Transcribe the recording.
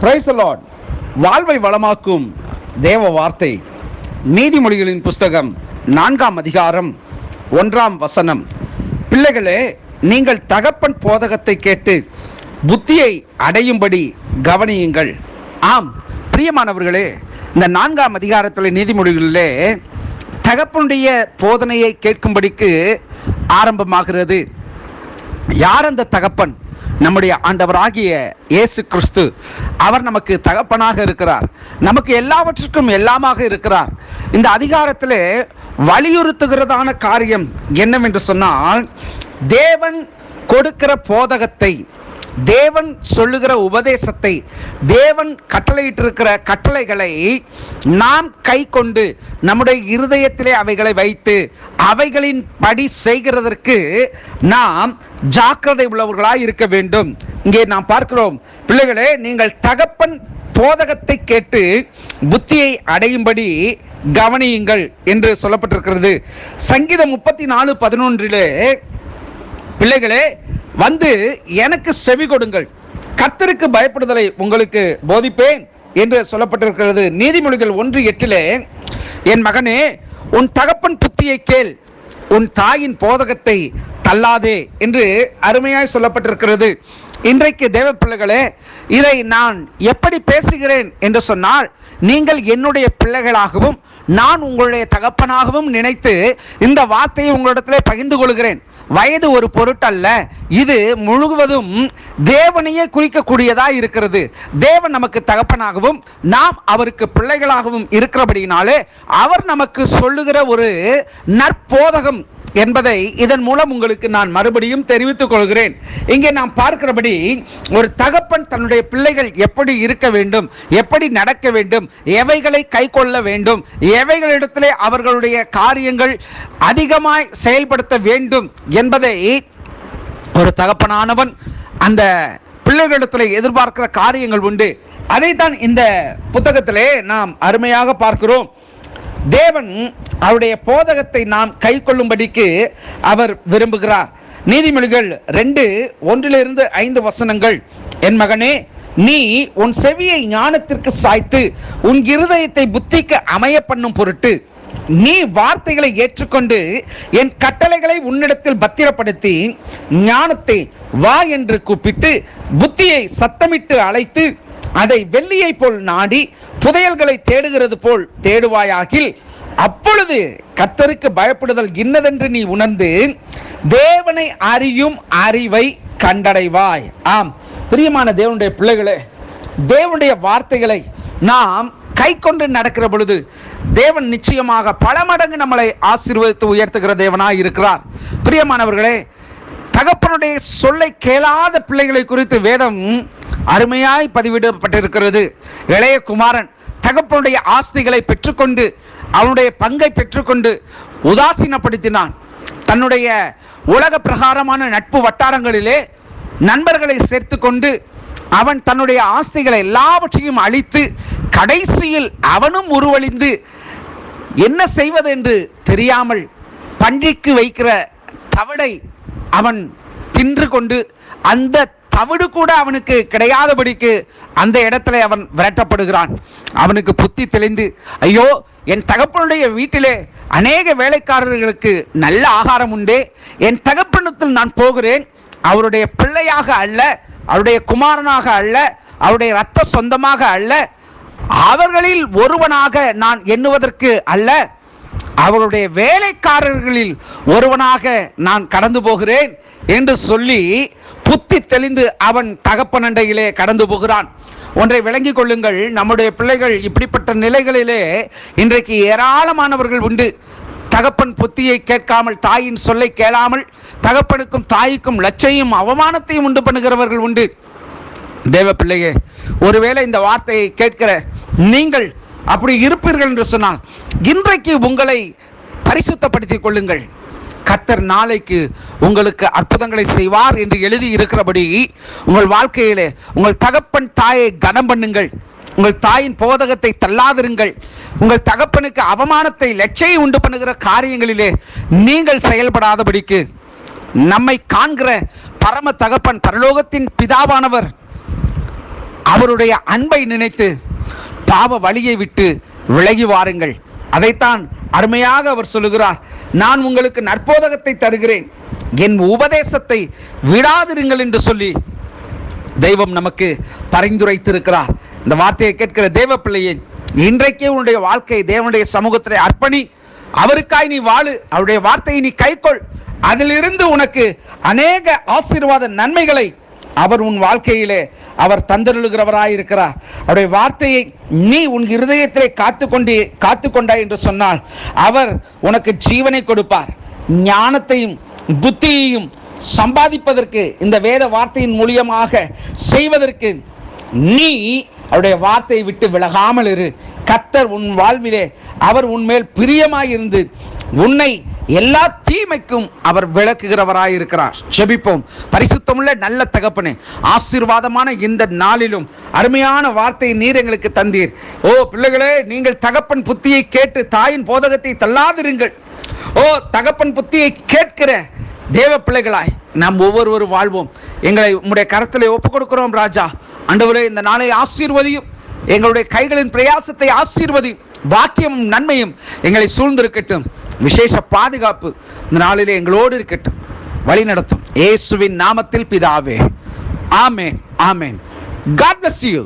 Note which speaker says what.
Speaker 1: Praise the Lord. வாழ்வை வளமாக்கும் தேவ வார்த்தை நீதிமொழிகளின் புஸ்தகம் 4ஆம் அதிகாரம் 1ஆம் வசனம். பிள்ளைகளே, நீங்கள் தகப்பன் போதகத்தை கேட்டு புத்தியை அடையும்படி கவனியுங்கள். ஆம் பிரியமானவர்களே, இந்த 4ஆம் அதிகாரத்தில் நீதிமொழிகளிலே தகப்பனுடைய போதனையை கேட்கும்படிக்கு ஆரம்பமாகிறது. யார் அந்த தகப்பன்? நம்முடைய ஆண்டவராகிய இயேசு கிறிஸ்து. அவர் நமக்கு தகப்பனாக இருக்கிறார், நமக்கு எல்லாவற்றுக்கும் எல்லாமாக இருக்கிறார். இந்த அதிகாரத்திலே வலியுறுத்துகிறதான காரியம் என்னவென்று சொன்னால், தேவன் கொடுக்கிற போதகத்தை, தேவன் சொல்லுகிற உபதேசத்தை, தேவன் கட்டளையிட்டிருக்கிற கட்டளைகளை நாம் கை கொண்டு நம்முடைய இருதயத்திலே அவைகளை வைத்து அவைகளின் படி செய்கிறதற்கு நாம் ஜாக்கிரதை உள்ளவர்களாய் இருக்க வேண்டும். இங்கே நாம் பார்க்கிறோம், பிள்ளைகளே, நீங்கள் தகப்பன் போதகத்தை கேட்டு புத்தியை அடையும்படி கவனியுங்கள் என்று சொல்லப்பட்டிருக்கிறது. சங்கீதம் 34:11 பிள்ளைகளே, வந்து எனக்கு செவி கொடுங்கள், கர்த்தருக்கு பயப்படுதலை உங்களுக்கு போதிப்பேன் என்று சொல்லப்பட்டிருக்கிறது. நீதிமொழிகள் 1:8 என் மகனே, உன் தகப்பன் புத்தியை கேள், உன் தாயின் போதகத்தை தள்ளாதே என்று அருமையாய் சொல்லப்பட்டிருக்கிறது. இன்றைக்கு தேவ பிள்ளைகளே, இதை நான் எப்படி பேசுகிறேன் என்று சொன்னால், நீங்கள் என்னுடைய பிள்ளைகளாகவும் நான் உங்களுடைய தகப்பனாகவும் நினைத்து இந்த வார்த்தையை உங்களிடத்திலே பகிர்ந்து கொள்கிறேன். வயது ஒரு பொருட்டல்ல, இது முழுவதும் தேவனையே குறிக்கக்கூடியதாக இருக்கிறது. தேவன் நமக்கு தகப்பனாகவும் நாம் அவருக்கு பிள்ளைகளாகவும் இருக்கிறபடினாலே அவர் நமக்கு சொல்லுகிற ஒரு நற்போதகம் என்பதை இதன் மூலம் உங்களுக்கு நான் மறுபடியும் தெரிவித்துக் கொள்கிறேன். இங்கே நாம் பார்க்கிறபடி, ஒரு தகப்பன் தன்னுடைய பிள்ளைகள் எப்படி இருக்க வேண்டும், எப்படி நடக்க வேண்டும், எவைகளை கை கொள்ள வேண்டும், எவைகளிடத்திலே அவர்களுடைய காரியங்கள் அதிகமாய் செயல்படுத்த வேண்டும் என்பதை ஒரு தகப்பனானவன் அந்த பிள்ளைகளிடத்தில் எதிர்பார்க்கிற காரியங்கள் உண்டு. அதைத்தான் இந்த புத்தகத்திலே நாம் அருமையாக பார்க்கிறோம். தேவன் அவருடைய போதகத்தை நாம் கை கொள்ளும்படிக்கு அவர் விரும்புகிறார். நீதிமொழிகள் 2:1-5 வசனங்கள். என் மகனே, நீ உன் செவியை ஞானத்திற்கு சாய்த்து உன் இருதயத்தை புத்திக்கு அமைய பண்ணும் பொருட்டு நீ வார்த்தைகளை ஏற்றுக்கொண்டு என் கட்டளைகளை உன்னிடத்தில் பத்திரப்படுத்தி ஞானத்தை வா என்று கூப்பிட்டு புத்தியை சத்தமிட்டு அழைத்து அதை வெள்ளியை போல் நாடி புதையல்களை தேடுகிறது போல் தேடுவாயாகில் அப்பொழுது கர்த்தருக்கு பயப்படுதல் இன்னதென்று நீ உணர்ந்து தேவனை அறியும் அறிவை கண்டடைவாய். ஆம் பிரியமான தேவனுடைய பிள்ளைகளே, தேவனுடைய வார்த்தைகளை நாம் கை கொண்டு நடக்கிற பொழுது தேவன் நிச்சயமாக பல மடங்கு நம்மளை ஆசீர்வதித்து உயர்த்துகிற தேவனாய் இருக்கிறார். பிரியமானவர்களே, தகப்பனுடைய சொல்லை கேளாத பிள்ளைகளை குறித்து வேதம் அருமையாய் பதிவிடப்பட்டிருக்கிறது. இளைய குமாரன் தகப்பனுடைய ஆஸ்திகளை பெற்றுக்கொண்டு அவனுடைய பங்கை பெற்றுக்கொண்டு உதாசீனப்படுத்தினான். தன்னுடைய உலக பிரகாரமான நட்பு வட்டாரங்களிலே நண்பர்களை சேர்த்து கொண்டு அவன் தன்னுடைய ஆஸ்திகளை எல்லாவற்றையும் அழித்து கடைசியில் அவனும் உருவழிந்து என்ன செய்வது என்று தெரியாமல் பன்றிக்கு வைக்கிற தவிடை அவன் தின்று கொண்டு அந்த தவிடு கூட அவனுக்கு கிடையாதபடிக்கு அந்த இடத்துல அவன் விரட்டப்படுகிறான். அவனுக்கு புத்தி தெளிந்து, ஐயோ, என் தகப்பனுடைய வீட்டிலே அநேக வேலைக்காரர்களுக்கு நல்ல ஆகாரம் உண்டே, என் தகப்பனத்தில் நான் போகிறேன், அவருடைய பிள்ளையாக அல்ல, அவருடைய குமாரனாக அல்ல, அவருடைய இரத்த சொந்தமாக அல்ல, அவர்களில் ஒருவனாக நான் எண்ணுவதற்கு அல்ல, அவருடைய வேலைக்காரர்களில் ஒருவனாக நான் கடந்து போகிறேன் என்று சொல்லி புத்தி தெளிந்து அவன் தகப்பனண்டையிலே கடந்து போகிறான். ஒன்றை விளங்கிக் கொள்ளுங்கள், நம்முடைய பிள்ளைகள் இப்படிப்பட்ட நிலைகளிலே இன்றைக்கு ஏராளமானவர்கள் உண்டு. தகப்பன் புத்தியை கேட்காமல், தாயின் சொல்லை கேளாமல், தகப்பனுக்கும் தாய்க்கும் லட்சையும் அவமானத்தையும் உண்டு பண்ணுகிறவர்கள் உண்டு. தேவ பிள்ளையே, ஒருவேளை இந்த வார்த்தையை கேட்கிற நீங்கள் அப்படி இருப்பீர்கள் என்று சொன்னால் இன்றைக்கு உங்களை பரிசுத்தப்படுத்திக் கொள்ளுங்கள். கர்த்தர் நாளைக்கு உங்களுக்கு அற்புதங்களை செய்வார் என்று எழுதி இருக்கிறபடி உங்கள் வாழ்க்கையிலே உங்கள் தகப்பன் தாயை கனம் பண்ணுங்கள். உங்கள் தாயின் போதகத்தை தள்ளாதிருங்கள். உங்கள் தகப்பனுக்கு அவமானத்தை லட்சையை உண்டு பண்ணுகிற காரியங்களிலே நீங்கள் செயல்படாதபடிக்கு நம்மை காண்கிற பரம தகப்பன், பரலோகத்தின் பிதாவானவர் அவருடைய அன்பை நினைத்து பாவ வழியை விட்டு விலகி வாருங்கள். அதைத்தான் அருமையாக அவர் சொல்லுகிறார். நான் உங்களுக்கு நற்போதகத்தை தருகிறேன், என் உபதேசத்தை விடாதிருங்கள் என்று சொல்லி தெய்வம் நமக்கு பரிந்துரைத்திருக்கிறார். இந்த வார்த்தையை கேட்கிற தேவ பிள்ளையே, இன்றைக்கே உன்னுடைய வாழ்க்கை தேவனுடைய சமூகத்தில் அர்ப்பணி. அவருக்காய் நீ வாழு. அவருடைய வார்த்தையை நீ கைக்கொள். அதிலிருந்து உனக்கு அநேக ஆசீர்வாத நன்மைகளை அவர் உன் வாழ்க்கையிலே அவர் தந்தருளுகிறவராயிருக்கிறார். அவருடைய வார்த்தையை நீ உன் இருதயத்திலே காத்துக்கொண்டாய் என்று சொன்னால் அவர் உனக்கு ஜீவனை கொடுப்பார். ஞானத்தையும் புத்தியையும் சம்பாதிப்பதற்கு, இந்த வேத வார்த்தையின் மூலியமாக செய்வதற்கு நீ அவருடைய வார்த்தையை விட்டு விலகாமல் இரு. கர்த்தர் உன் வாழ்விலே அவர் உன்மேல் பிரியமாயிருந்து உன்னை எல்லா தீமைக்கும் அவர் விளக்குகிறவராயிருக்கிறார். ஜெபிப்போம். பரிசுத்தமுள்ள நல்ல தகப்பனே, ஆசீர்வாதமான இந்த நாளிலும் அருமையான வார்த்தையை நீர் எங்களுக்கு தந்தீர். ஓ பிள்ளைகளே, நீங்கள் தகப்பன் புத்தியை கேட்டு தாயின் போதகத்தை தள்ளாதிருங்கள். ஓ தகப்பன் புத்தியை கேட்கிற தேவ பிள்ளைகளாய் நாம் ஒவ்வொருவரும் வாழ்வோம். எங்களை உம்முடைய கரத்திலே ஒப்புக் கொடுக்கிறோம் ராஜா. ஆண்டவரே, இந்த நாளை ஆசீர்வதியும். எங்களுடைய கைகளின் பிரயாசத்தை ஆசீர்வதியும். பாக்கியமும் நன்மையும் எங்களை சூழ்ந்திருக்கட்டும். விசேஷ பாதுகாப்பு இந்த நாளிலே எங்களோடு இருக்கட்டும். வழி நடத்தும் இயேசுவின் நாமத்தில் பிதாவே. ஆமென், ஆமென். God bless you.